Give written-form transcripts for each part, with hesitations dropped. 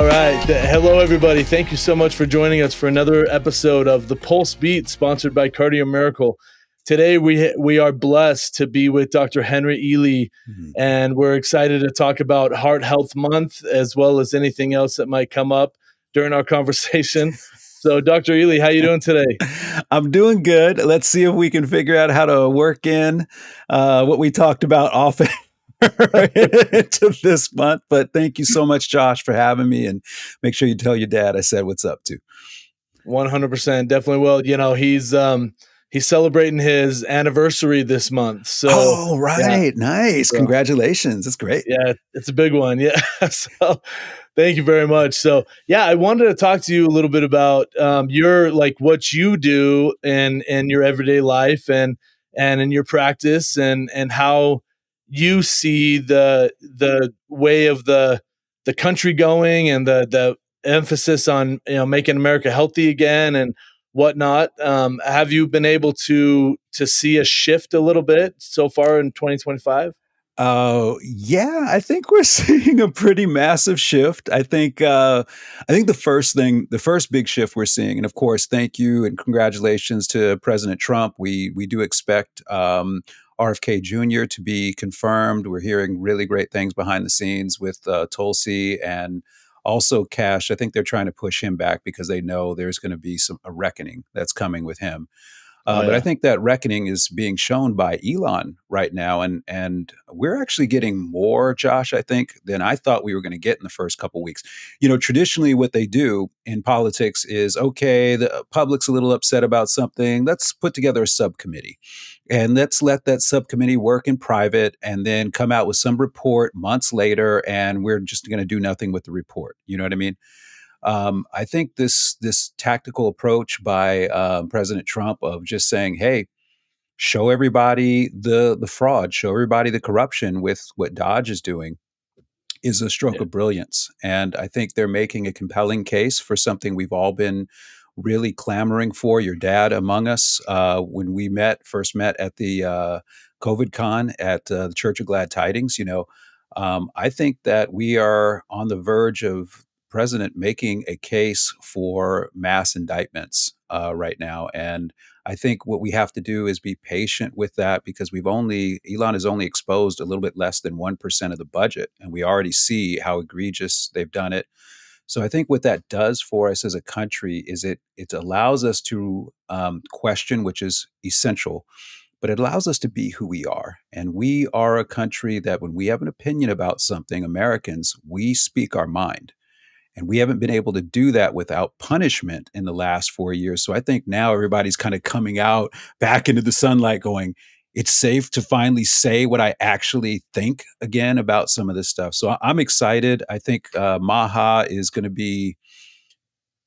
All right. Hello, everybody. Thank you so much for joining us for another episode of the Pulsebeat, sponsored by Cardio Miracle. Today, we are blessed to be with Dr. Henry Ealy, and we're excited to talk about Heart Health Month, as well as anything else that might come up during our conversation. So, Dr. Ealy, how you doing today? I'm doing good. Let's see if we can figure out how to work in what we talked about often into this month. But thank you so much, Josh, for having me. And make sure you tell your dad I said what's up too. 100%, definitely will. You know, he's celebrating his anniversary this month. So, Oh, yeah. right. Nice. So, Congratulations. That's great. yeah, it's a big one. Yeah. So thank you very much. So yeah, I wanted to talk to you a little bit about your like what you do in your everyday life and in your practice and how you see the way of the country going and the emphasis on making America healthy again and whatnot. Have you been able to see a shift a little bit so far in 2025? Oh, yeah, I think we're seeing a pretty massive shift. I think the first big shift we're seeing, and of course, thank you and congratulations to President Trump. We do expect RFK Jr. to be confirmed. We're hearing really great things behind the scenes with Tulsi and also Cash. I think they're trying to push him back because they know there's going to be a reckoning that's coming with him. Oh But I yeah. think that reckoning is being shown by Elon right now, and we're actually getting more, Josh, I think, than I thought we were going to get in the first couple weeks. You know, traditionally, what they do in politics is okay, the public's a little upset about something. Let's put together a subcommittee, and let's let that subcommittee work in private, and then come out with some report months later, and we're just going to do nothing with the report. You know what I mean? I think this tactical approach by President Trump of just saying, "Hey, show everybody the fraud, show everybody the corruption with what Dodge is doing," is a stroke Yeah. of brilliance. And I think they're making a compelling case for something we've all been really clamoring for. Your dad among us, when we first met at the COVID con at the Church of Glad Tidings. I think that we are on the verge of president making a case for mass indictments right now, and I think what we have to do is be patient with that because Elon has only exposed a little bit less than 1% of the budget, and we already see how egregious they've done it. So I think what that does for us as a country is it allows us to question, which is essential, but it allows us to be who we are. And we are a country that when we have an opinion about something, Americans, we speak our mind. And we haven't been able to do that without punishment in the last 4 years. So I think now everybody's kind of coming out back into the sunlight going, it's safe to finally say what I actually think again about some of this stuff. So I'm excited. I think Maha is going to be,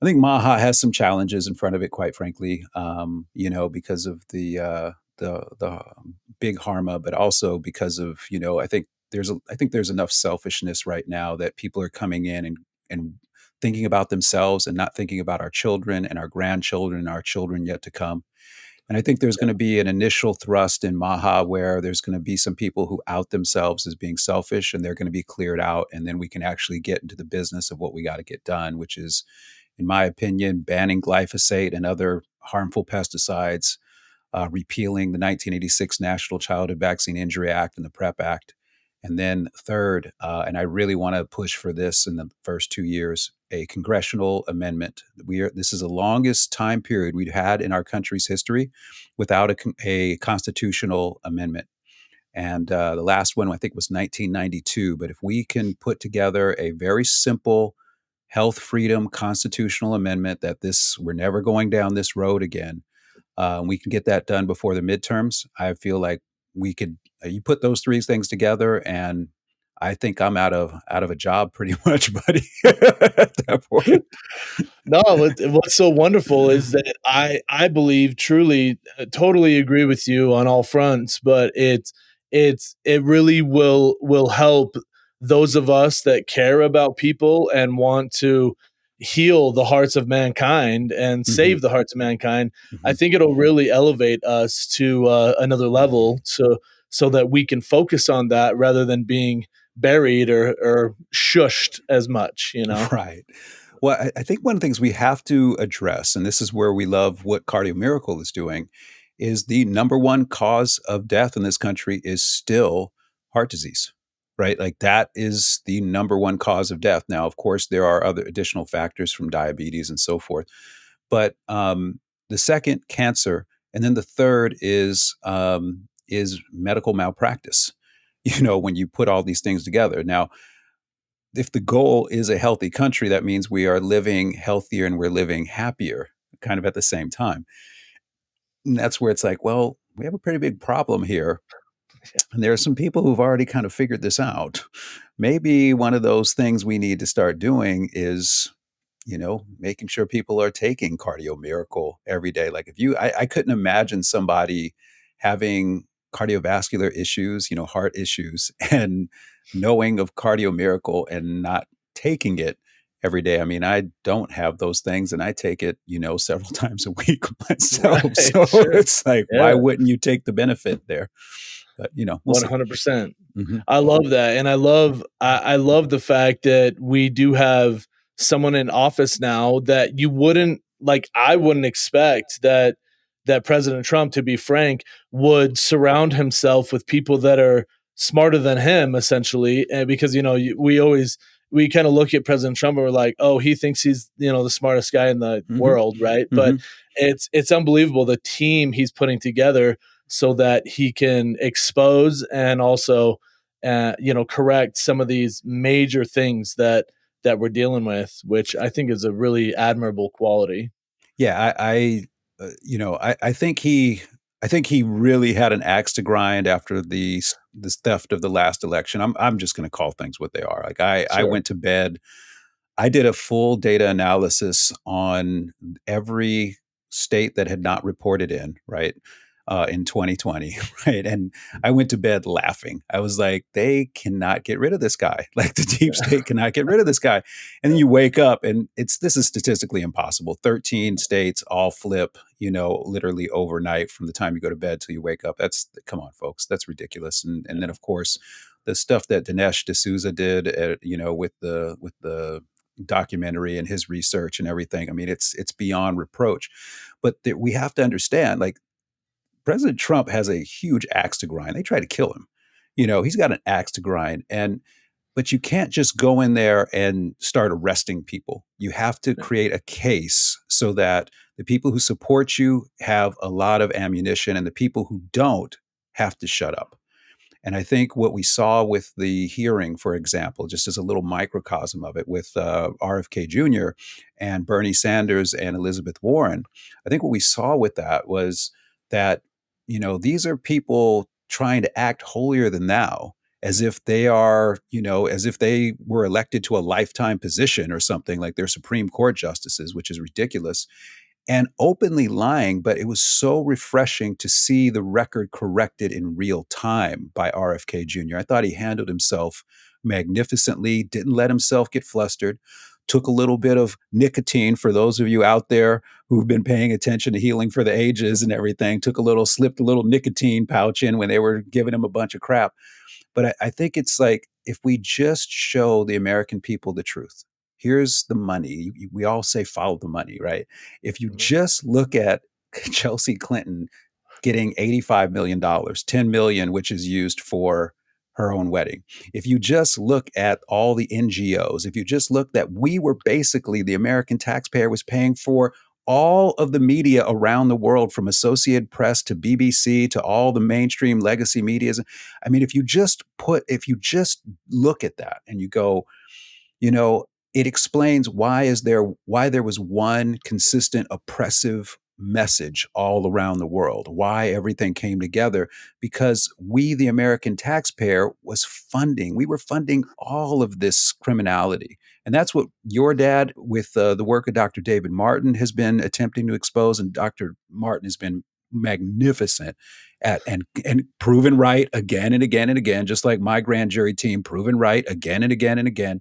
I think Maha has some challenges in front of it, quite frankly, because of the big Harma, but also because of, I think there's enough selfishness right now that people are coming in and thinking about themselves and not thinking about our children and our grandchildren and our children yet to come. And I think there's going to be an initial thrust in Maha where there's going to be some people who out themselves as being selfish and they're going to be cleared out. And then we can actually get into the business of what we got to get done, which is, in my opinion, banning glyphosate and other harmful pesticides, repealing the 1986 National Childhood Vaccine Injury Act and the PrEP Act. And then third, and I really want to push for this in the first 2 years, a congressional amendment. This is the longest time period we've had in our country's history without a constitutional amendment. And the last one, I think, was 1992. But if we can put together a very simple health freedom constitutional amendment that we're never going down this road again, we can get that done before the midterms. I feel like we could. You put those three things together, and I think I'm out of a job pretty much, buddy. At that point. No, what's so wonderful is that I believe truly, totally agree with you on all fronts, but it really will help those of us that care about people and want to heal the hearts of mankind and Mhm, save the hearts of mankind. I mhm. think it'll really elevate us to another level, so that we can focus on that rather than being buried or shushed as much, you know? Right. Well, I think one of the things we have to address, and this is where we love what Cardio Miracle is doing, is the number one cause of death in this country is still heart disease, right? Like that is the number one cause of death. Now, of course, there are other additional factors from diabetes and so forth, but the second, cancer, and then the third is medical malpractice. You know, when you put all these things together. Now, if the goal is a healthy country, that means we are living healthier and we're living happier kind of at the same time. And that's where it's like, well, we have a pretty big problem here. And there are some people who've already kind of figured this out. Maybe one of those things we need to start doing is, making sure people are taking Cardio Miracle every day. Like if I couldn't imagine somebody having cardiovascular issues, heart issues, and knowing of Cardio Miracle and not taking it every day. I mean, I don't have those things and I take it, several times a week myself. Right, So sure. it's like, why Yeah. wouldn't you take the benefit there? But, we'll see. 100%. Hmm. I love that, and I love the fact that we do have someone in office now that you wouldn't like. I wouldn't expect that President Trump, to be frank, would surround himself with people that are smarter than him, essentially, because we kind of look at President Trump and we're like, oh, he thinks he's the smartest guy in the Hmm. world, right? But Hmm. it's unbelievable the team he's putting together so that he can expose and also correct some of these major things that we're dealing with, which I think is a really admirable quality. Yeah, I think he really had an axe to grind after the theft of the last election. I'm just going to call things what they are. Like I Sure. went to bed. I did a full data analysis on every state that had not reported in, right, in 2020, right? And I went to bed laughing. I was like, they cannot get rid of this guy. Like the deep state cannot get rid of this guy. And then you wake up and this is statistically impossible. 13 states all flip, literally overnight from the time you go to bed till you wake up. Come on, folks, that's ridiculous. And then of course, the stuff that Dinesh D'Souza did, with the documentary and his research and everything. I mean, it's beyond reproach. But we have to understand, like President Trump has a huge axe to grind. They try to kill him. He's got an axe to grind, but you can't just go in there and start arresting people. You have to create a case so that the people who support you have a lot of ammunition, and the people who don't have to shut up. And I think what we saw with the hearing, for example, just as a little microcosm of it with RFK Jr. and Bernie Sanders and Elizabeth Warren, I think what we saw with that was that, these are people trying to act holier than thou, as if they are, as if they were elected to a lifetime position or something like they're Supreme Court justices, which is ridiculous and openly lying, but it was so refreshing to see the record corrected in real time by RFK Jr. I thought he handled himself magnificently, didn't let himself get flustered, took a little bit of nicotine for those of you out there who've been paying attention to Healing for the Ages and everything, slipped a little nicotine pouch in when they were giving him a bunch of crap. But I think it's like if we just show the American people the truth, here's the money. We all say follow the money, right? If you Mhm. just look at Chelsea Clinton getting $85 million, dollars, 10 million, which is used for her own wedding. If you just look at all the NGOs, if you just look that we were basically the American taxpayer was paying for all of the media around the world from Associated Press to BBC to all the mainstream legacy medias. I mean, if you just look at that and you go, you know, it explains why there was one consistent oppressive message all around the world, why everything came together, because we, the American taxpayer, we were funding all of this criminality. And that's what your dad, with the work of Dr. David Martin, has been attempting to expose. And Dr. Martin has been magnificent at and proven right again and again and again, just like my grand jury team, proven right again and again and again.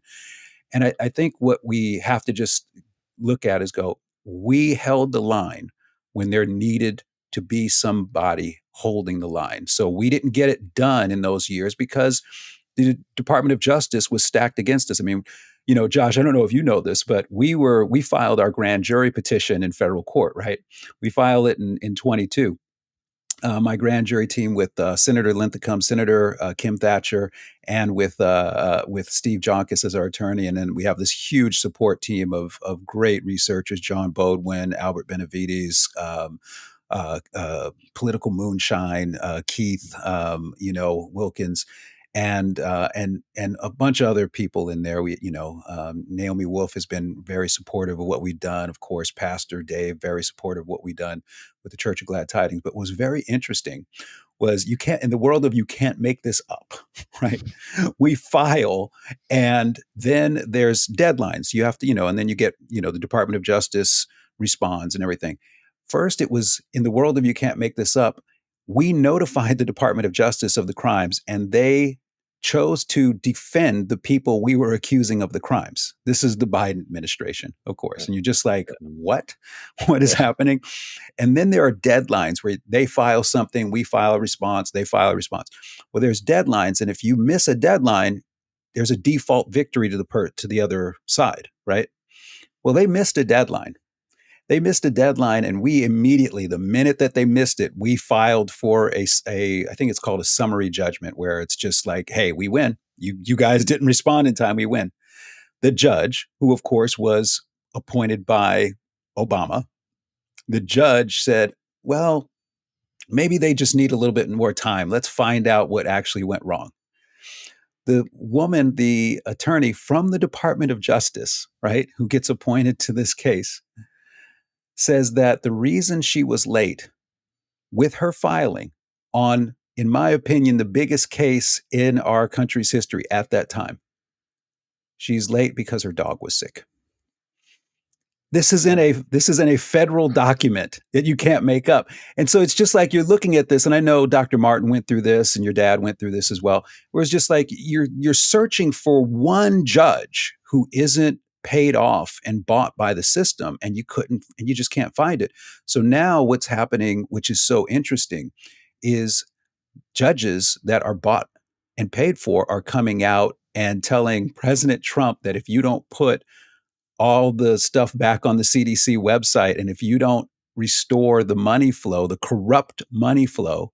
And I think what we have to just look at is go, we held the line when there needed to be somebody holding the line. So we didn't get it done in those years because the Department of Justice was stacked against us. I mean, you know, Josh, I don't know if you know this, but we filed our grand jury petition in federal court, right? We filed it in 22. My grand jury team with Senator Linthicum, Senator Kim Thatcher, and with Steve Jonkis as our attorney, and then we have this huge support team of great researchers: John Bodwin, Albert Benavides, political moonshine, Keith, Wilkins, and a bunch of other people in there. Naomi Wolf has been very supportive of what we've done. Of course, Pastor Dave, very supportive of what we've done with the Church of Glad Tidings. But what was very interesting was you can't, in the world of you can't make this up, right? We file, and then there's deadlines. You have to, and then you get, the Department of Justice responds and everything. First, it was in the world of you can't make this up. We notified the Department of Justice of the crimes, and they chose to defend the people we were accusing of the crimes. This is the Biden administration, of course. And you're just like, what? What is happening? And then there are deadlines where they file something, we file a response, they file a response. Well, there's deadlines. And if you miss a deadline, there's a default victory to the other side, right? Well, they missed a deadline. And we immediately, the minute that they missed it, we filed for I think it's called a summary judgment, where it's just like, hey, we win. You guys didn't respond in time, we win. The judge, who of course was appointed by Obama, the judge said, well, maybe they just need a little bit more time. Let's find out what actually went wrong. The woman, the attorney from the Department of Justice, right, who gets appointed to this case, says that the reason she was late with her filing on, in my opinion, the biggest case in our country's history at that time, she's late because her dog was sick. This is in a federal document that you can't make up. And so it's just like you're looking at this, and I know Dr. Martin went through this and your dad went through this as well, where it's just like you're searching for one judge who isn't paid off and bought by the system, and you just can't find it. So now what's happening, which is so interesting, is judges that are bought and paid for are coming out and telling President Trump that if you don't put all the stuff back on the CDC website, and if you don't restore the money flow, the corrupt money flow,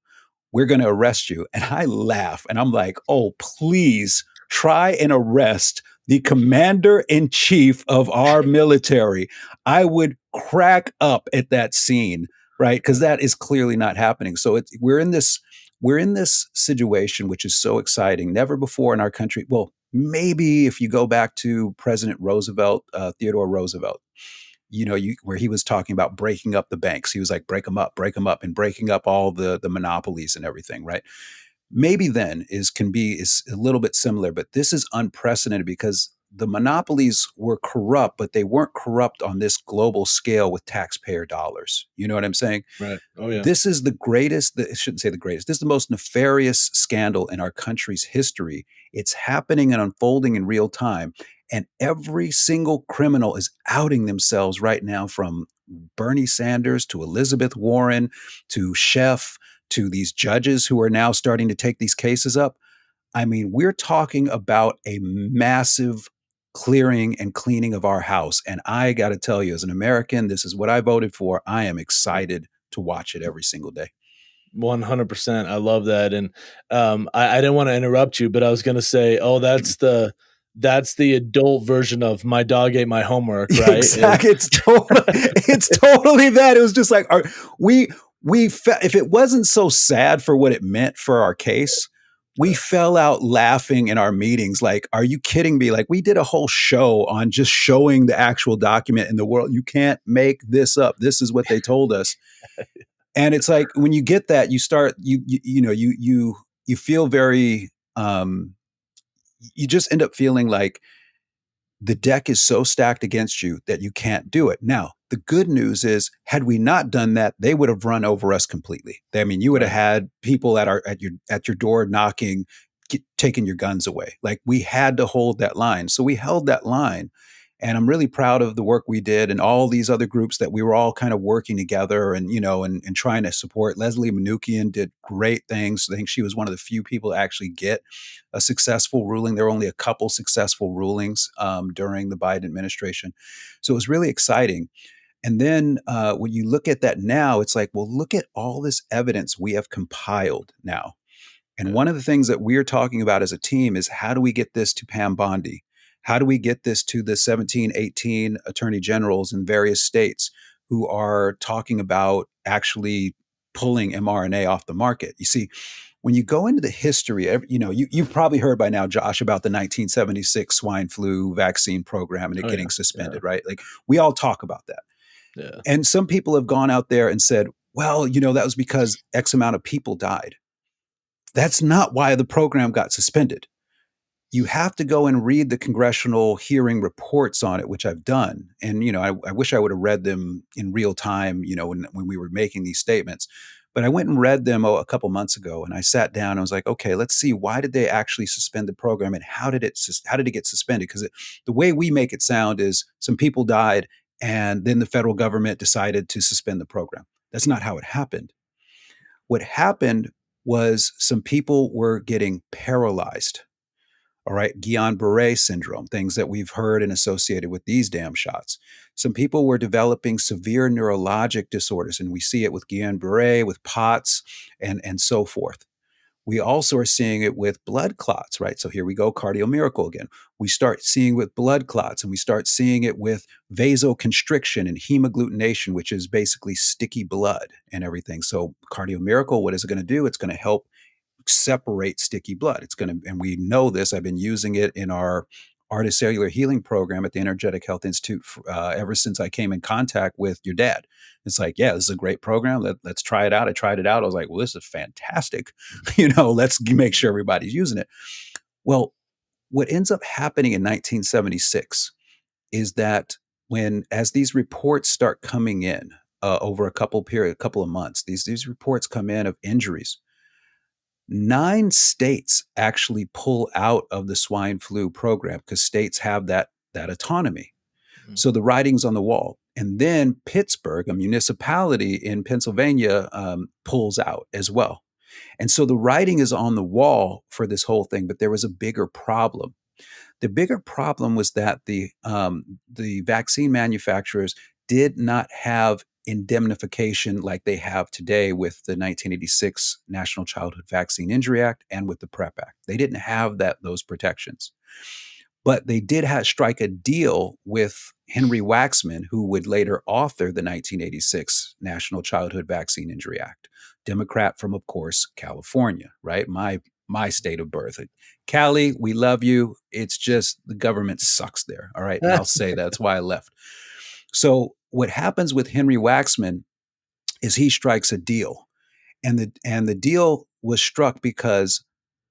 we're going to arrest you. And I laugh and I'm like, oh, please try and arrest the commander in chief of our military. I would crack up at that scene, right? Because that is clearly not happening. So we're in this situation, which is so exciting. Never before in our country. Well, maybe if you go back to President Roosevelt, Theodore Roosevelt, where he was talking about breaking up the banks. He was like, break them up, and breaking up all the monopolies and everything, right? Maybe then is a little bit similar, but this is unprecedented because the monopolies were corrupt, but they weren't corrupt on this global scale with taxpayer dollars. You know what I'm saying? Right. Oh, yeah. This is the greatest, I shouldn't say the greatest, this is the most nefarious scandal in our country's history. It's happening and unfolding in real time. And every single criminal is outing themselves right now, from Bernie Sanders to Elizabeth Warren to Chef to these judges who are now starting to take these cases up. I mean, we're talking about a massive clearing and cleaning of our house. And I got to tell you, as an American, this is what I voted for. I am excited to watch it every single day. 100%. I love that. And I didn't want to interrupt you, but I was going to say, oh, that's the adult version of my dog ate my homework, right? Exactly. It's totally that. It was just like, if it wasn't so sad for what it meant for our case, we fell out laughing in our meetings. Like, are you kidding me? Like, we did a whole show on just showing the actual document in the world. You can't make this up. This is what they told us. And it's like, when you get that, you start, you feel very, you just end up feeling like the deck is so stacked against you that you can't do it. Now, the good news is, had we not done that, they would have run over us completely. I mean, you would have had people at your door knocking, taking your guns away. Like, we had to hold that line. So we held that line. And I'm really proud of the work we did and all these other groups that we were all kind of working together and, and trying to support. Leslie Manukian did great things. I think she was one of the few people to actually get a successful ruling. There were only a couple successful rulings during the Biden administration. So it was really exciting. And then when you look at that now, it's like, well, look at all this evidence we have compiled now. And Yeah. one of the things that we're talking about as a team is how do we get this to Pam Bondi? How do we get this to the 17, 18 attorney generals in various states who are talking about actually pulling mRNA off the market? You see, when you go into the history, you've probably heard by now, Josh, about the 1976 swine flu vaccine program and it Oh yeah. getting Yeah. suspended, right? Like we all talk about that. Yeah. And some people have gone out there and said, well, that was because X amount of people died. That's not why the program got suspended. You have to go and read the congressional hearing reports on it, which I've done. And, I wish I would have read them in real time, when we were making these statements. But I went and read them a couple months ago and I sat down and I was like, okay, let's see, why did they actually suspend the program and how did it get suspended? Because the way we make it sound is some people died and then the federal government decided to suspend the program. That's not how it happened. What happened was some people were getting paralyzed. All right, Guillain-Barré syndrome, things that we've heard and associated with these damn shots. Some people were developing severe neurologic disorders, and we see it with Guillain-Barré, with POTS, and so forth. We also are seeing it with blood clots, right? So here we go, cardio miracle again. We start seeing with blood clots, and we start seeing it with vasoconstriction and hemagglutination, which is basically sticky blood and everything. So cardio miracle, what is it going to do? It's going to help separate sticky blood. It's going to, and we know this. I've been using it in our artist cellular healing program at the Energetic Health Institute ever since I came in contact with your dad. It's like, yeah, this is a great program. Let's try it out. I tried it out. I was like, well, this is fantastic. Let's make sure everybody's using it. Well, what ends up happening in 1976 is that as these reports start coming in over a couple of months, these reports come in of injuries. 9 states actually pull out of the swine flu program because states have that autonomy. Mm. So the writing's on the wall. And then Pittsburgh, a municipality in Pennsylvania, pulls out as well. And so the writing is on the wall for this whole thing, but there was a bigger problem. The bigger problem was that the vaccine manufacturers did not have indemnification like they have today with the 1986 National Childhood Vaccine Injury Act and with the PrEP Act. They didn't have those protections. But they did strike a deal with Henry Waxman, who would later author the 1986 National Childhood Vaccine Injury Act. Democrat from, of course, California, right? My state of birth. Cali, we love you. It's just the government sucks there. All right. And I'll say that's why I left. So what happens with Henry Waxman is he strikes a deal. And the deal was struck because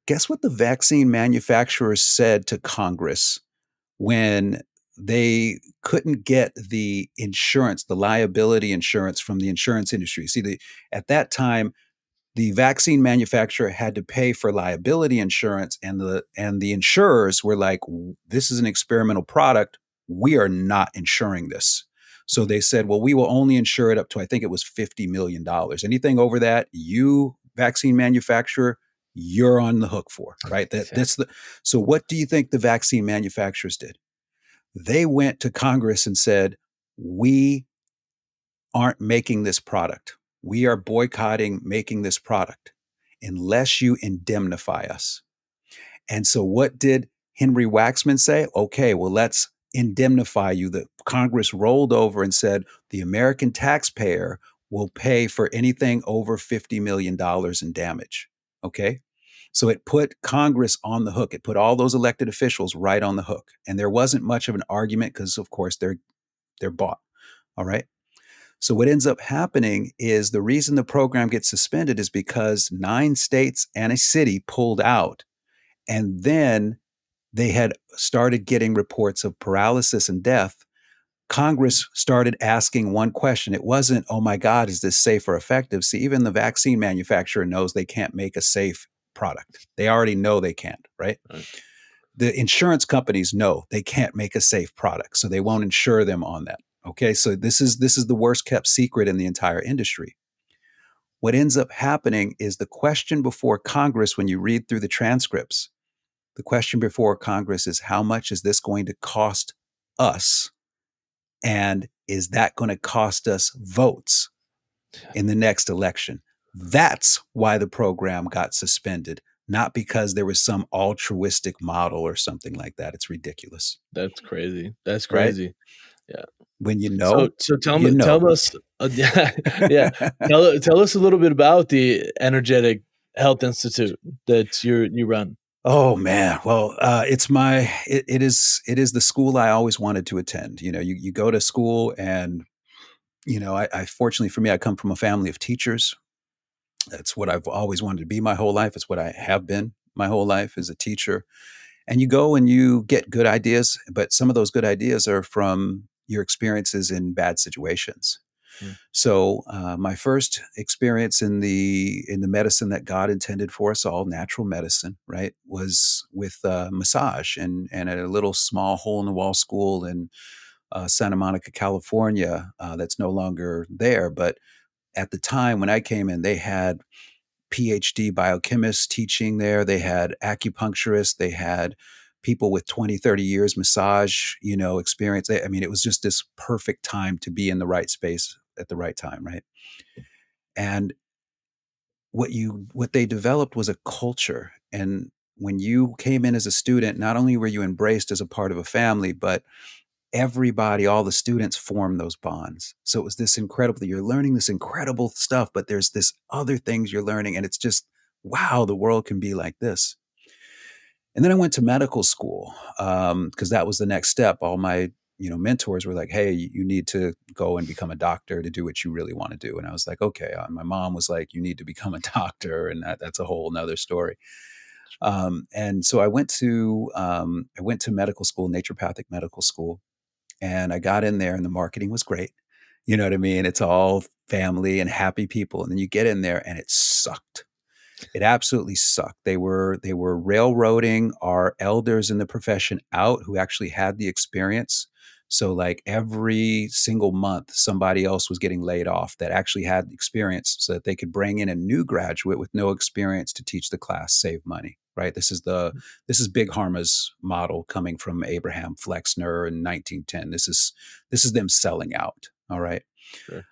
guess what the vaccine manufacturers said to Congress when they couldn't get the insurance, the liability insurance from the insurance industry? See, at that time, the vaccine manufacturer had to pay for liability insurance, and the insurers were like, this is an experimental product, we are not insuring this. So they said, well, we will only insure it up to, I think it was $50 million. Anything over that, you vaccine manufacturer, you're on the hook for, right? So what do you think the vaccine manufacturers did? They went to Congress and said, we aren't making this product. We are boycotting making this product unless you indemnify us. And so what did Henry Waxman say? Okay, well, let's indemnify you. The Congress rolled over and said the American taxpayer will pay for anything over $50 million in damage. Okay. So it put Congress on the hook. It put all those elected officials right on the hook. And there wasn't much of an argument because, of course, they're bought. All right. So what ends up happening is the reason the program gets suspended is because 9 states and a city pulled out. And then they had started getting reports of paralysis and death. Congress started asking one question. It wasn't, oh my God, is this safe or effective? See, even the vaccine manufacturer knows they can't make a safe product. They already know they can't, right? Right. The insurance companies know they can't make a safe product, so they won't insure them on that. Okay, so this is the worst kept secret in the entire industry. What ends up happening is the question before Congress, when you read through the transcripts, the question before Congress is how much is this going to cost us? And is that going to cost us votes in the next election? That's why the program got suspended, not because there was some altruistic model or something like that. It's ridiculous, That's crazy. That's right? crazy. Yeah. When you So know, so you tell know. us, yeah, yeah. Tell us a little bit about the Energetic Health Institute that you run. Oh man, well, it is the school I always wanted to attend. You go to school, and I fortunately for me, I come from a family of teachers. That's what I've always wanted to be my whole life. It's what I have been my whole life as a teacher. And you go and you get good ideas, but some of those good ideas are from your experiences in bad situations. Mm, So my first experience in the medicine that God intended for us all, natural medicine, right, was with massage and at a little small hole in the wall school in Santa Monica, California. That's no longer there, but at the time when I came in, they had PhD biochemists teaching there. They had acupuncturists. They had people with 20, 30 years massage, experience. I mean, it was just this perfect time to be in the right space at the right time, right? And what they developed was a culture. And when you came in as a student, not only were you embraced as a part of a family, but everybody, all the students formed those bonds. So it was this incredible, you're learning this incredible stuff, but there's this other things you're learning. And it's just, wow, the world can be like this. And then I went to medical school because that was the next step. All my mentors were like, "Hey, you need to go and become a doctor to do what you really want to do." And I was like, "Okay." My mom was like, "You need to become a doctor," and that's a whole nother story. And so I went to medical school, naturopathic medical school, and I got in there, and the marketing was great. You know what I mean? It's all family and happy people, and then you get in there, and it sucked. It absolutely sucked. They were railroading our elders in the profession out who actually had the experience. So like every single month somebody else was getting laid off that actually had experience so that they could bring in a new graduate with no experience to teach the class, save money. Right? This is Big Pharma's model coming from Abraham Flexner in 1910. This is them selling out. All right. sure.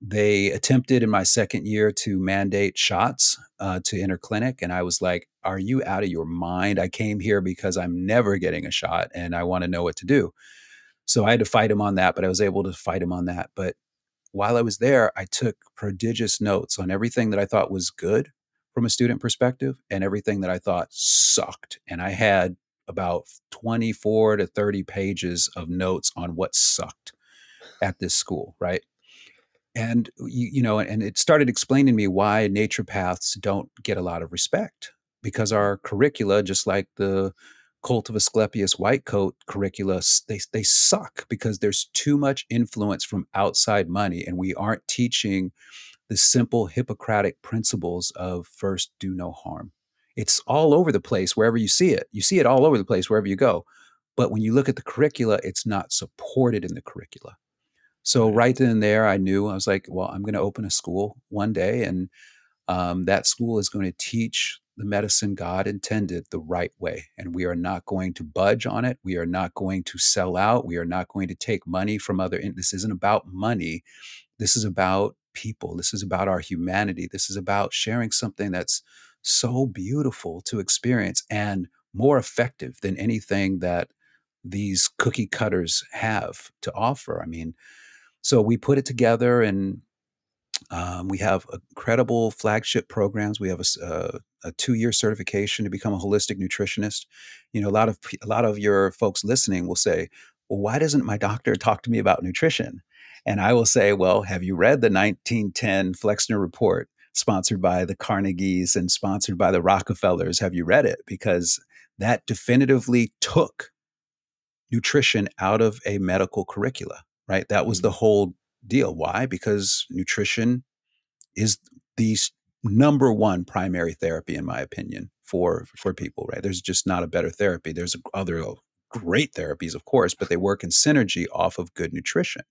They attempted in my second year to mandate shots to enter clinic. And I was like, are you out of your mind? I came here because I'm never getting a shot and I want to know what to do. So I had to fight him on that, but I was able to fight him on that. But while I was there, I took prodigious notes on everything that I thought was good from a student perspective and everything that I thought sucked. And I had about 24 to 30 pages of notes on what sucked at this school, right? And and it started explaining to me why naturopaths don't get a lot of respect because our curricula, just like the cult of Asclepius white coat curricula, they suck because there's too much influence from outside money, and we aren't teaching the simple Hippocratic principles of first do no harm. It's all over the place wherever you see it. You see it all over the place wherever you go. But when you look at the curricula, it's not supported in the curricula. So Right. right then and there, I knew I was like, well, I'm going to open a school one day, and that school is going to teach the medicine God intended the right way. And we are not going to budge on it. We are not going to sell out. We are not going to take money from other. This isn't about money. This is about people. This is about our humanity. This is about sharing something that's so beautiful to experience and more effective than anything that these cookie cutters have to offer. I mean, so we put it together, and we have incredible flagship programs. We have a 2-year certification to become a holistic nutritionist. A lot of your folks listening will say, "Well, why doesn't my doctor talk to me about nutrition?" And I will say, "Well, have you read the 1910 Flexner Report, sponsored by the Carnegies and sponsored by the Rockefellers? Have you read it? Because that definitively took nutrition out of a medical curricula, right? That was the Mm, whole deal. Why? Because nutrition is the number one primary therapy, in my opinion, for people. Right? There's just not a better therapy. There's other great therapies, of course, but they work in synergy off of good nutrition.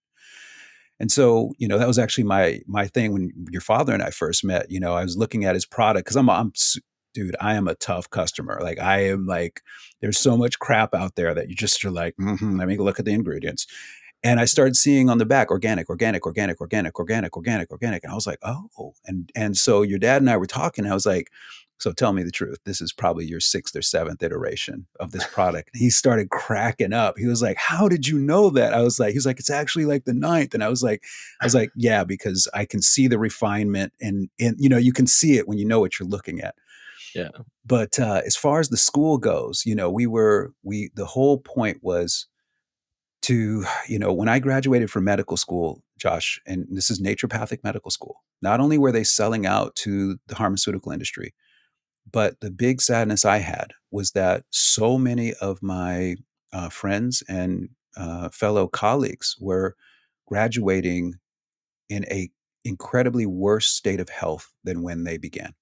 And so, that was actually my thing when your father and I first met. I was looking at his product because dude, I am a tough customer. Like I am like, there's so much crap out there that you just are like, let me look at the ingredients. And I started seeing on the back organic, organic, organic, organic, organic, organic, organic. And I was like, oh. And so your dad and I were talking. I was like, so tell me the truth. This is probably your sixth or seventh iteration of this product. He started cracking up. He was like, how did you know that? He's like, it's actually like the ninth. And I was like, yeah, because I can see the refinement and you can see it when you know what you're looking at. Yeah. But as far as the school goes, the whole point was to, when I graduated from medical school, Josh, and this is naturopathic medical school, not only were they selling out to the pharmaceutical industry, but the big sadness I had was that so many of my friends and fellow colleagues were graduating in a incredibly worse state of health than when they began.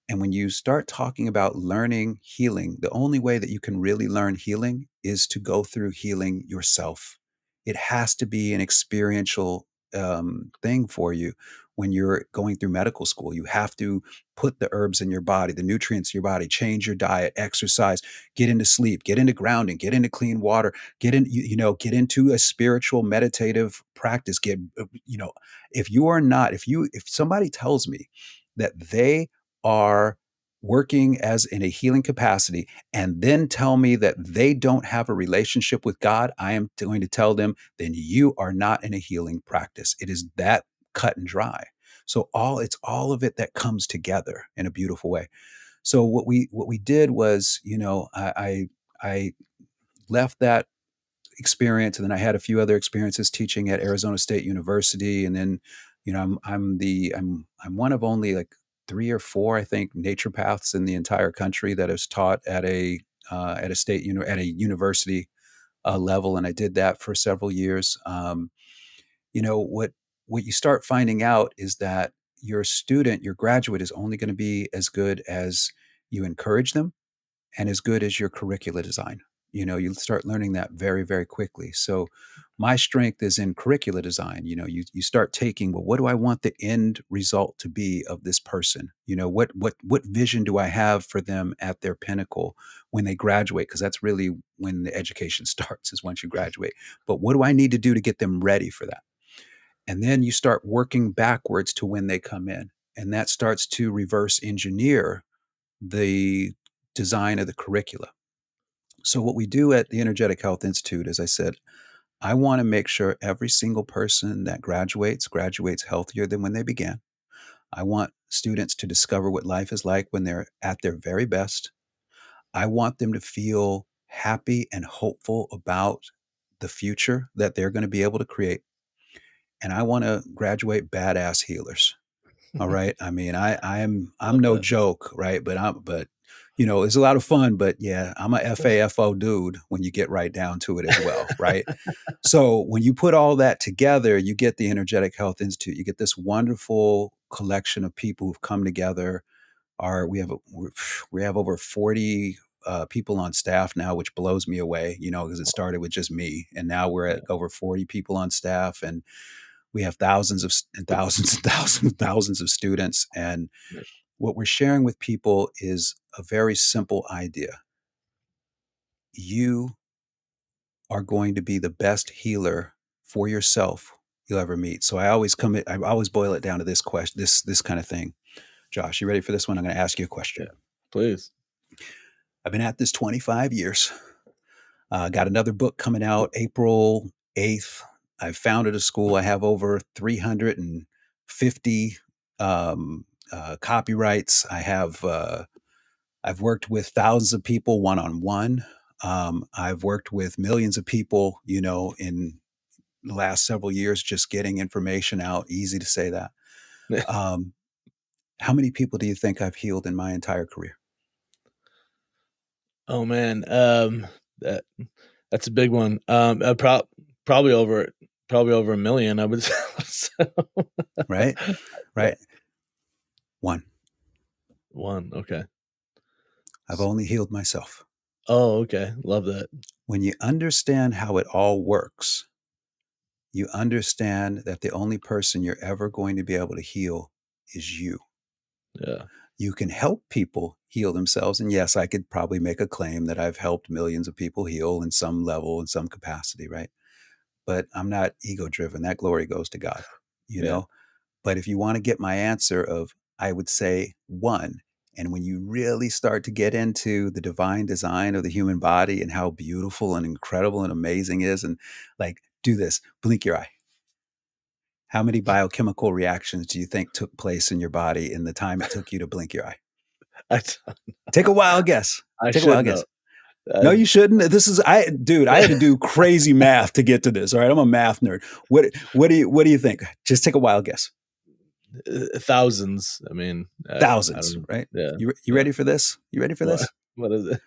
And when you start talking about learning healing, the only way that you can really learn healing is to go through healing yourself. It has to be an experiential thing for you when you're going through medical school. You have to put the herbs in your body, the nutrients in your body, change your diet, exercise, get into sleep, get into grounding, get into clean water, get into a spiritual meditative practice. If you are not, if somebody tells me that they are working as in a healing capacity and then tell me that they don't have a relationship with God, I am going to tell them, then you are not in a healing practice. It is that cut and dry. So it's all of it that comes together in a beautiful way. So what we did was, I left that experience, and then I had a few other experiences teaching at Arizona State University, and then I'm one of only like three or four, I think, naturopaths in the entire country that has taught at a state at a university level, and I did that for several years. What you start finding out is that your graduate is only going to be as good as you encourage them and as good as your curricula design. You start learning that very, very quickly. So my strength is in curricula design. You start taking, well, what do I want the end result to be of this person? What vision do I have for them at their pinnacle when they graduate? Because that's really when the education starts, is once you graduate. But what do I need to do to get them ready for that? And then you start working backwards to when they come in. And that starts to reverse engineer the design of the curricula. So, what we do at the Energetic Health Institute, as I said, I want to make sure every single person that graduates healthier than when they began. I want students to discover what life is like when they're at their very best. I want them to feel happy and hopeful about the future that they're going to be able to create. And I want to graduate badass healers. All right. I mean, I'm Love no that. joke, right? But it's a lot of fun. But yeah, I'm a FAFO dude when you get right down to it as well, right? So when you put all that together, you get the Energetic Health Institute. You get this wonderful collection of people who've come together. We have over 40 people on staff now, which blows me away. Because it started with just me, and now we're at Yeah. over 40 people on staff, and we have thousands and thousands and thousands and thousands of students. And Yeah. what we're sharing with people is a very simple idea. You are going to be the best healer for yourself you'll ever meet. So I always boil it down to this question, this kind of thing. Josh, you ready for this one? I'm going to ask you a question. Yeah. Please. I've been at this 25 years. Got another book coming out April 8th. I founded a school. I have over 350 copyrights. I've worked with thousands of people one on one. I've worked with millions of people, in the last several years, just getting information out. Easy to say that. Um, how many people do you think I've healed in my entire career? Oh man, that that's a big one. Probably over a million. I would say. So, Right, yeah, right. One. One. Okay. I've only healed myself. Oh, okay. Love that. When you understand how it all works, you understand that the only person you're ever going to be able to heal is you. Yeah. You can help people heal themselves. And yes, I could probably make a claim that I've helped millions of people heal in some level, in some capacity, right? But I'm not ego driven. That glory goes to God, you Yeah. know? But if you want to get my answer of, I would say one. And when you really start to get into the divine design of the human body and how beautiful and incredible and amazing it is, and like, do this, blink your eye. How many biochemical reactions do you think took place in your body in the time it took you to blink your eye? I Take a wild guess. I Take a should wild know. guess. No, you shouldn't. This is dude, I had to do crazy math to get to this. All right. I'm a math nerd. What do you think? Just take a wild guess. Thousands. I mean, I don't Thousands, know. right? Yeah. You Yeah. ready for this? You ready for What? this? What is it?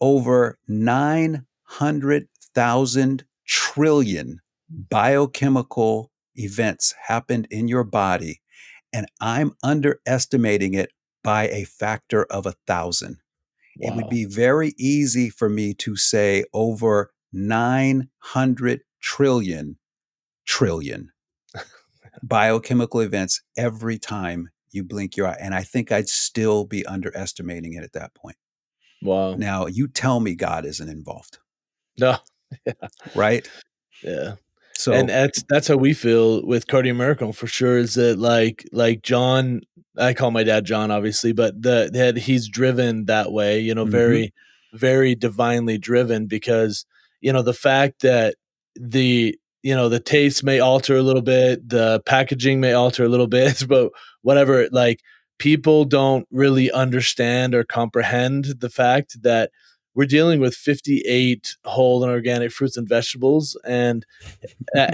Over 900,000 trillion biochemical events happened in your body, and I'm underestimating it by a factor of 1,000. It would Wow. be very easy for me to say over 900 trillion biochemical events every time you blink your eye. And I think I'd still be underestimating it at that point. Wow. Now, you tell me God isn't involved, No. Yeah. right? Yeah. And So, that's how we feel with Cardio Miracle for sure. Is that like John? I call my dad John, obviously, but that he's driven that way. mhm, Very, very divinely driven because the fact that the taste may alter a little bit, the packaging may alter a little bit, but whatever. Like people don't really understand or comprehend the fact that we're dealing with 58 whole and organic fruits and vegetables and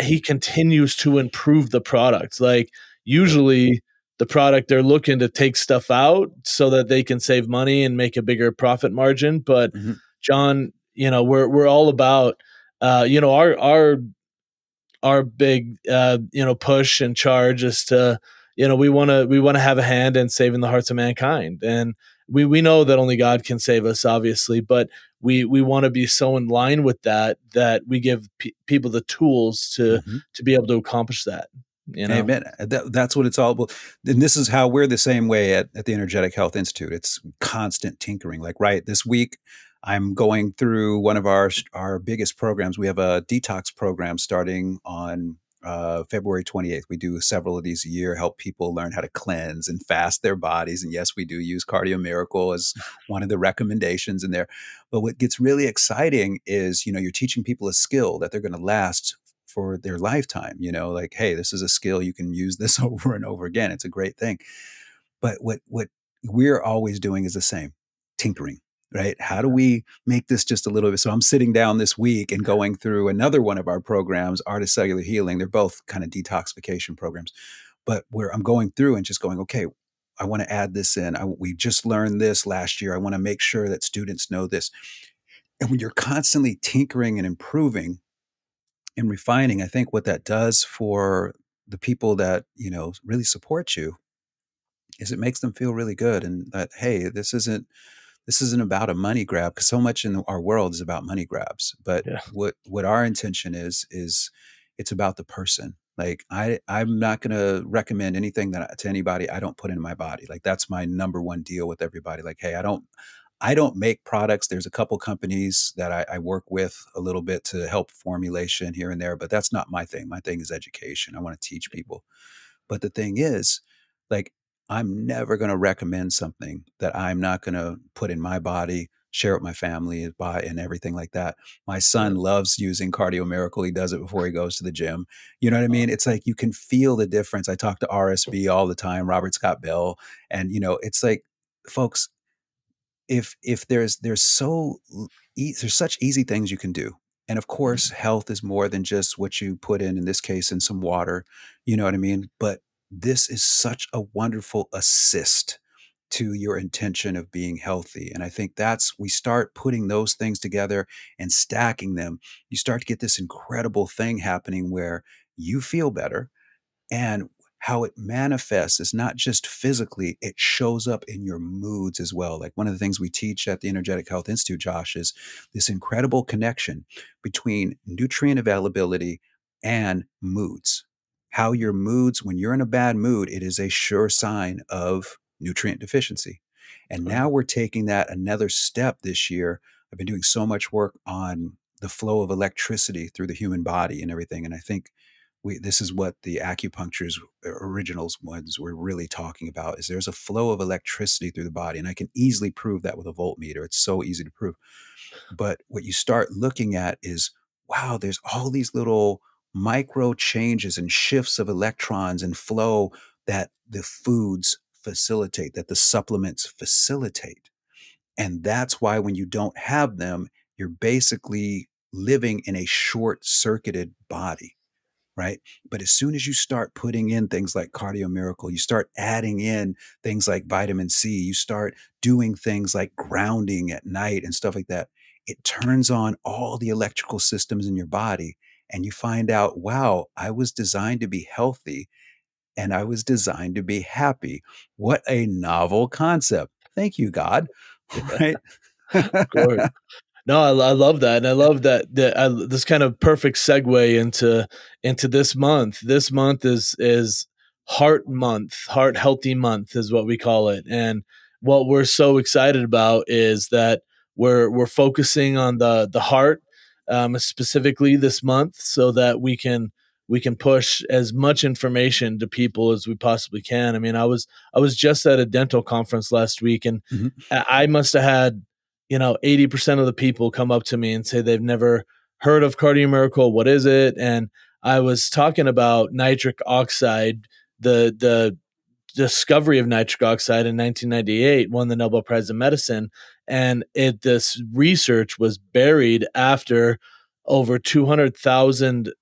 he continues to improve the product. Like yep, usually the product they're looking to take stuff out so that they can save money and make a bigger profit margin. But mhm, John, we're all about our big push and charge is to we want to have a hand in saving the hearts of mankind, and we know that only God can save us, obviously, but we want to be so in line with that we give people the tools mhm. to be able to accomplish that. Amen. That's what it's all about. And this is how we're the same way at the Energetic Health Institute. It's constant tinkering. Like, right, this week, I'm going through one of our biggest programs. We have a detox program starting on February 28th. We do several of these a year, help people learn how to cleanse and fast their bodies. And yes, we do use Cardio Miracle as one of the recommendations in there. But what gets really exciting is, you're teaching people a skill that they're going to last for their lifetime. Like, hey, this is a skill, you can use this over and over again. It's a great thing. But what we're always doing is the same, tinkering, right? How do we make this just a little bit? So I'm sitting down this week and going through another one of our programs, Art of Cellular Healing. They're both kind of detoxification programs, but where I'm going through and just going, okay, I want to add this in. We just learned this last year. I want to make sure that students know this. And when you're constantly tinkering and improving, and refining, I think what that does for the people that, really support you is it makes them feel really good, and that, hey, this isn't about a money grab, because so much in our world is about money grabs. But Yeah. what our intention is it's about the person. Like, I'm not going to recommend anything to anybody I don't put in my body. Like, that's my number one deal with everybody. Like, hey, I don't make products. There's a couple companies that I work with a little bit to help formulation here and there, but that's not my thing. My thing is education. I want to teach people. But the thing is, like, I'm never going to recommend something that I'm not going to put in my body, share with my family, buy, and everything like that. My Yeah. son loves using Cardio Miracle. He does it before he goes to the gym. You know what I Uh, mean? It's like you can feel the difference. I talk to RSB all the time, Robert Scott Bell, and it's like, folks, if there's such easy things you can do. And of course, health is more than just what you put in this case, in some water, you know what I mean? But this is such a wonderful assist to your intention of being healthy. And I think we start putting those things together and stacking them. You start to get this incredible thing happening where you feel better. And how it manifests is not just physically, it shows up in your moods as well. Like one of the things we teach at the Energetic Health Institute, Josh, is this incredible connection between nutrient availability and moods. How your moods, when you're in a bad mood, it is a sure sign of nutrient deficiency. And Right. now we're taking that another step this year. I've been doing so much work on the flow of electricity through the human body and everything. And I think this is what the acupuncture's originals ones were really talking about is there's a flow of electricity through the body. And I can easily prove that with a voltmeter. It's so easy to prove. But what you start looking at is, wow, there's all these little micro changes and shifts of electrons and flow that the foods facilitate, that the supplements facilitate. And that's why when you don't have them, you're basically living in a short circuited body, right? But as soon as you start putting in things like Cardio Miracle, you start adding in things like vitamin C, you start doing things like grounding at night and stuff like that, it turns on all the electrical systems in your body. And you find out, wow, I was designed to be healthy and I was designed to be happy. What a novel concept. Thank you, God. Yeah, Right? of course. No, I love that, and I love that this kind of perfect segue into this month. This month is Heart Month, Heart Healthy Month is what we call it, and what we're so excited about is that we're focusing on the heart, specifically this month, so that we can push as much information to people as we possibly can. I mean, I was just at a dental conference last week, and Mhm. I must have had 80% of the people come up to me and say they've never heard of Cardio Miracle. What is it? And I was talking about nitric oxide. The discovery of nitric oxide in 1998 won the Nobel Prize in Medicine, and this research was buried after over 200,000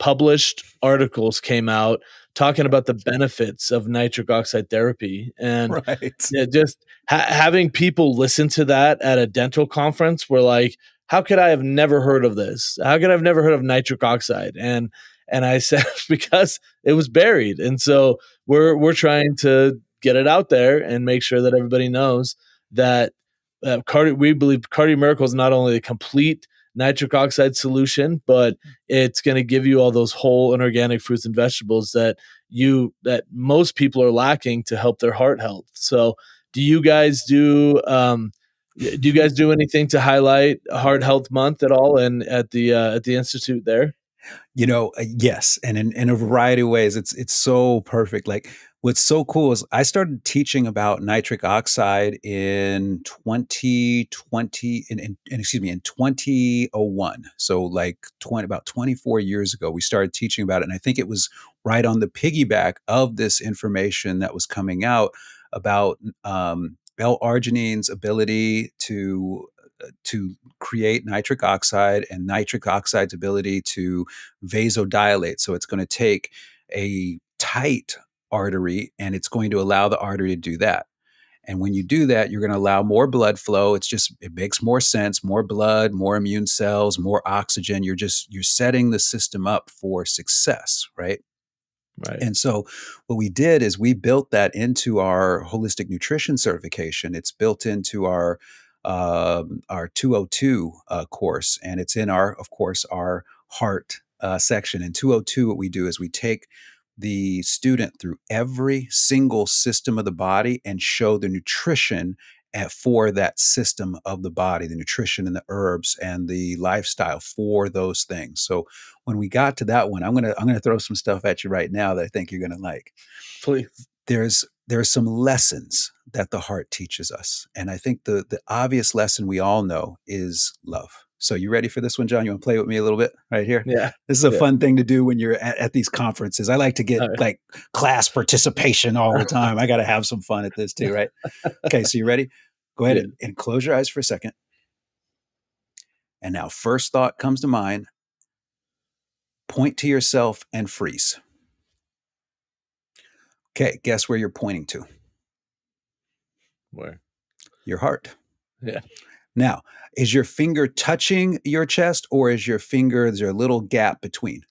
published articles came out talking about the benefits of nitric oxide therapy. And Right. yeah, just having people listen to that at a dental conference were like, how could I have never heard of this? How could I have never heard of nitric oxide? And I said because it was buried. And so we're trying to get it out there and make sure that everybody knows that we believe Cardio Miracle is not only a complete nitric oxide solution, but it's going to give you all those whole and organic fruits and vegetables that most people are lacking to help their heart health. So, do you guys do anything to highlight Heart Health Month at all, and at the institute there? Yes, and in a variety of ways, it's so perfect. Like what's so cool is I started teaching about nitric oxide in 2020, excuse me, in 2001. So like 24 years ago, we started teaching about it, and I think it was right on the piggyback of this information that was coming out about L-arginine's ability to create nitric oxide and nitric oxide's ability to vasodilate. So it's going to take a tight artery and it's going to allow the artery to do that. And when you do that, you're going to allow more blood flow. It makes more sense, more blood, more immune cells, more oxygen. You're setting the system up for success, right? Right. And so what we did is we built that into our holistic nutrition certification. It's built into our 202 course, and it's in of course, our heart section. In 202, what we do is we take the student through every single system of the body and show the nutrition for that system of the body, the nutrition and the herbs and the lifestyle for those things. So when we got to that one, I'm gonna throw some stuff at you right now that I think you're gonna like. Please. There's some lessons that the heart teaches us, and I think the obvious lesson we all know is love. So you ready for this one, John? You want to play with me a little bit right here? Yeah. This is a Yeah. fun thing to do when you're at these conferences. I like to get All right. like class participation all the time. I got to have some fun at this too, right? Okay, so you ready? Go ahead Yeah. and close your eyes for a second. And now, first thought comes to mind: point to yourself and freeze. Okay, guess where you're pointing to? Where? Your heart. Yeah. Now, is your finger touching your chest or is there a little gap between?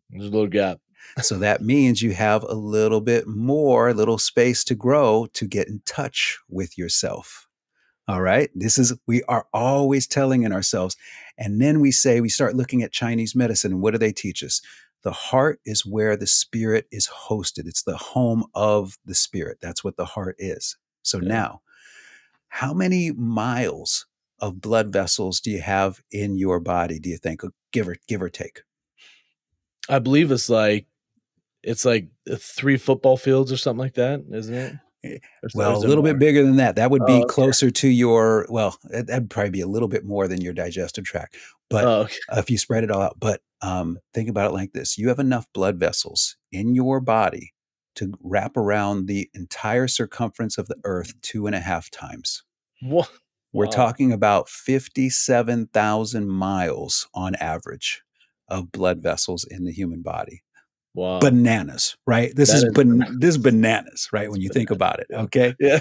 There's a little gap. So that means you have a little bit more, little space to grow to get in touch with yourself. All right. We are always telling in ourselves. And then we start looking at Chinese medicine. And what do they teach us? The heart is where the spirit is hosted. It's the home of the spirit. That's what the heart is. So Yeah. now, how many miles of blood vessels do you have in your body, do you think? Give or take. I believe it's like 3 football fields or something like that, isn't it? Eh, Or Well, a is there little bit more? bigger than that. That would be Oh, okay. closer to your, well, that'd probably be a little bit more than your digestive tract. But Oh, okay. if you spread it all out, but think about it like this: you have enough blood vessels in your body to wrap around the entire circumference of the earth 2.5 times. Wha We're Wow. talking about 57,000 miles on average of blood vessels in the human body. Wow. Bananas, right? This That is is this is bananas, right? that's When you think bananas. about it, Yeah. okay? Yeah.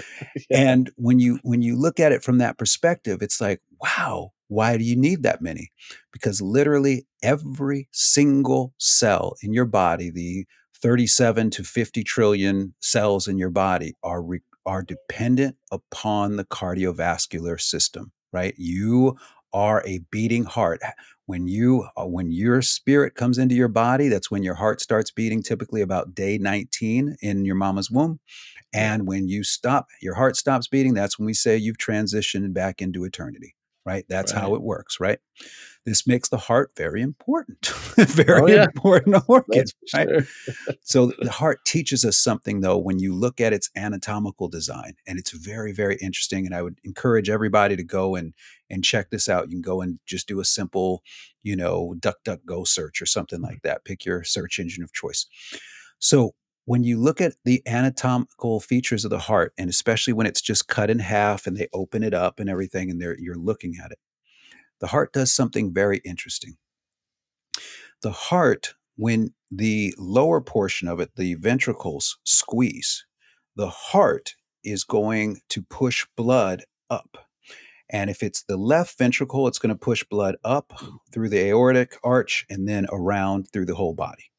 Yeah. And when you look at it from that perspective, it's like, wow, why do you need that many? Because literally every single cell in your body, the 37 to 50 trillion cells in your body are dependent upon the cardiovascular system, right? You are a beating heart. When your spirit comes into your body, that's when your heart starts beating, typically about day 19 in your mama's womb. Yeah. And when you stop, your heart stops beating, that's when we say you've transitioned back into eternity, right? That's how Right. it works, right? This makes the heart very important, very Oh, yeah. important organ, That's for right? sure. So the heart teaches us something, though, when you look at its anatomical design, and it's very, very interesting. And I would encourage everybody to go and check this out. You can go and just do a simple, DuckDuckGo search or something Mhm. like that. Pick your search engine of choice. So when you look at the anatomical features of the heart, and especially when it's just cut in half and they open it up and everything, and you're looking at it, the heart does something very interesting. The heart, when the lower portion of it, the ventricles, squeeze, the heart is going to push blood up. And if it's the left ventricle, it's going to push blood up through the aortic arch and then around through the whole body.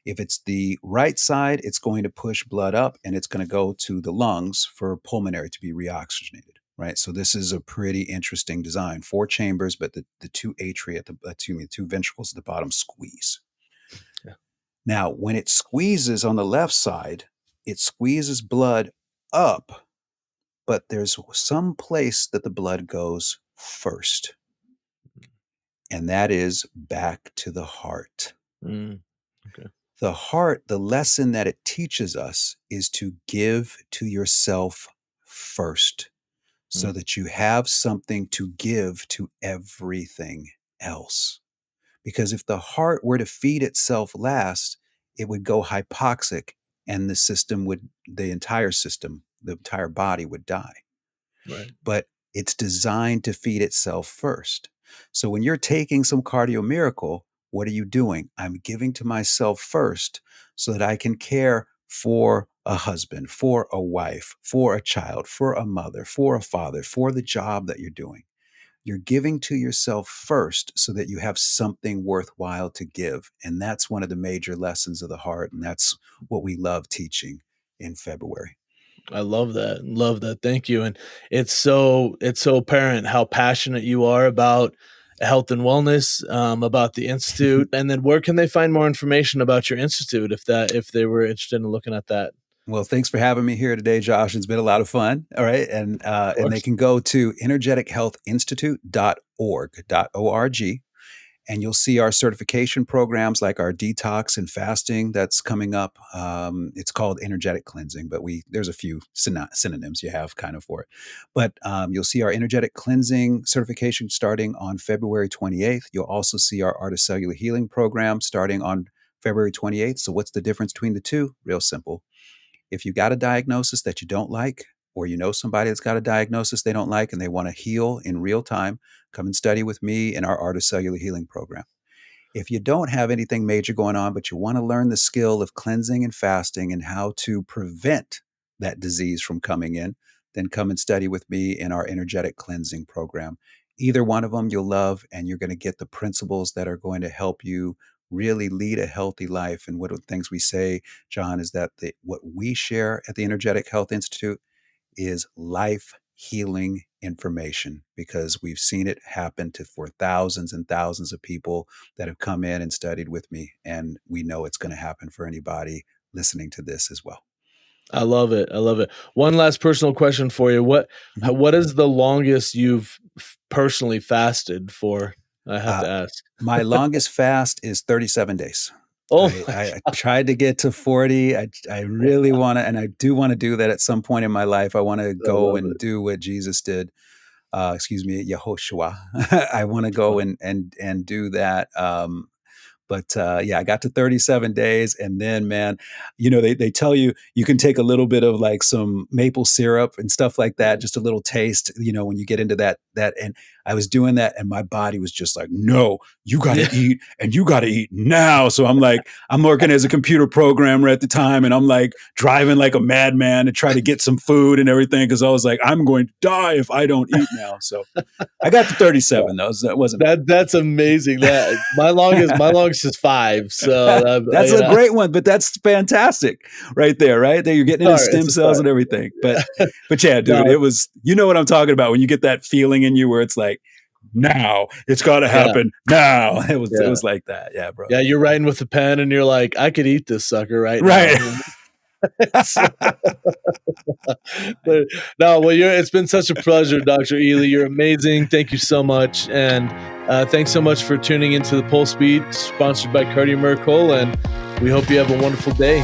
If it's the right side, it's going to push blood up and it's going to go to the lungs for pulmonary to be reoxygenated. Right. So this is a pretty interesting design. 4 chambers, but the two atria at the two ventricles at the bottom squeeze. Yeah. Now, when it squeezes on the left side, it squeezes blood up, but there's some place that the blood goes first, and that is back to the heart. Mm. Okay. The heart, the lesson that it teaches us is to give to yourself first so Mm. that you have something to give to everything else. Because if the heart were to feed itself last, it would go hypoxic and the entire body would die. Right. But it's designed to feed itself first. So when you're taking some cardio miracle, what are you doing? I'm giving to myself first so that I can care for a husband, for a wife, for a child, for a mother, for a father, for the job that you're doing. You're giving to yourself first so that you have something worthwhile to give. And that's one of the major lessons of the heart. And that's what we love teaching in February. I love that. Love that. Thank you. And it's so apparent how passionate you are about health and wellness, about the institute. And then where can they find more information about your institute if they were interested in looking at that? Well, thanks for having me here today, Josh. It's been a lot of fun. All right. Of And they course. can go to energetichealthinstitute.org, and you'll see our certification programs like our detox and fasting that's coming up. It's called energetic cleansing, but there's a few synonyms you have kind of for it. But you'll see our energetic cleansing certification starting on February 28th. You'll also see our art of cellular healing program starting on February 28th. So what's the difference between the two? Real simple. If you got a diagnosis that you don't like, or you know somebody that's got a diagnosis they don't like and they want to heal in real time, come and study with me in our Art of Cellular Healing program. If you don't have anything major going on, but you want to learn the skill of cleansing and fasting and how to prevent that disease from coming in, then come and study with me in our energetic cleansing program. Either one of them you'll love, and you're going to get the principles that are going to help you really lead a healthy life. And what are the things we say, John, is that what we share at the Energetic Health Institute is life healing information, because we've seen it happen to for thousands and thousands of people that have come in and studied with me, and we know it's going to happen for anybody listening to this as well. I love it. I love it. One last personal question for you. Mhm. What is the longest you've personally fasted for? I have Uh, to ask. my longest fast is 37 days. Oh I tried to get to 40. I really want to, and I do want to do that at some point in my life. I want to I go love and it. do what Jesus did. Excuse me, Yehoshua. I want to go Wow. and do that. But yeah, I got to 37 days, and then, man, they tell you you can take a little bit of like some maple syrup and stuff like that, Mm. just a little taste. When you get into that, and I was doing that, and my body was just like, no, you got to Yeah. eat, and you got to eat now. So I'm like, I'm working as a computer programmer at the time, and I'm like driving like a madman to try to get some food and everything, because I was like, I'm going to die if I don't eat now. So I got to 37 though. So that wasn't bad. That's amazing. That my longest is 5. So, That's a great one, but that's fantastic right there, right? There you're getting into It's stem a cells start. and everything. But yeah, dude, No, it was, you know what I'm talking about when you get that feeling in you where it's like, now, it's gotta yeah, happen now. It yeah. was like that. Yeah, bro. Yeah, you're writing with a pen and you're like, "I could eat this sucker right Right. now." So, but no, well, it's been such a pleasure, Dr. Ealy. You're amazing. Thank you so much. And thanks so much for tuning into the Pulsebeat, sponsored by Cardio Miracle. And we hope you have a wonderful day.